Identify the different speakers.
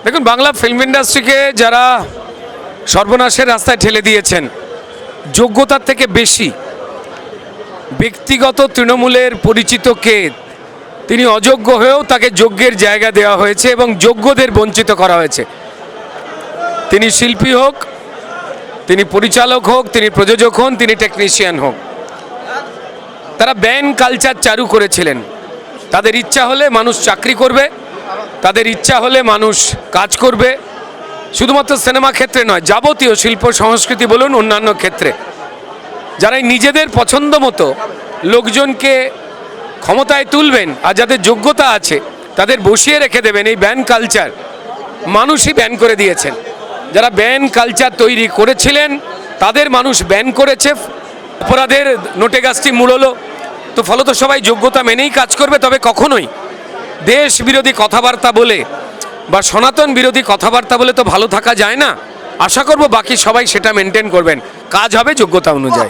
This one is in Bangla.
Speaker 1: দেখুন, বাংলা ফিল্ম ইন্ডাস্ট্রিকে যারা সর্বনাশের রাস্তায় ঠেলে দিয়েছেন, যোগ্যতার থেকে বেশি ব্যক্তিগত তৃণমূলের পরিচিত কে, তিনি অযোগ্য হয়েও তাকে যোগ্যের জায়গা দেওয়া হয়েছে এবং যোগ্যদের বঞ্চিত করা হয়েছে। তিনি শিল্পী হোক, তিনি পরিচালক হোক, তিনি প্রযোজক হন, তিনি টেকনিশিয়ান হোক, তারা ব্যান কালচার চালু করেছিলেন। তাদের ইচ্ছা হলে মানুষ চাকরি করবে, তাদের ইচ্ছা হলে মানুষ কাজ করবে, শুধুমাত্র সিনেমা ক্ষেত্রে নয়, যাবতীয় শিল্প সংস্কৃতি বলুন, অন্যান্য ক্ষেত্রে। যারা নিজেদের পছন্দ মতো লোকজনকে ক্ষমতায় তুলবেন আর যাদের যোগ্যতা আছে তাদের বসিয়ে রেখে দেবেন, এই ব্যান কালচার মানুষই ব্যান করে দিয়েছেন। যারা ব্যান কালচার তৈরি করেছিলেন তাদের মানুষ ব্যান করেছে। অপরাধের নোটে গাছটি মূললো, তো ফলত সবাই যোগ্যতা মেনেই কাজ করবে। তবে কখনোই দেশ বিরোধী কথাবার্তা বলে বা সনাতন বিরোধী কথাবার্তা বলে তো ভালো থাকা যায় না। আশা করব বাকি সবাই সেটা মেনটেন করবেন, কাজ হবে যোগ্যতা অনুযায়ী।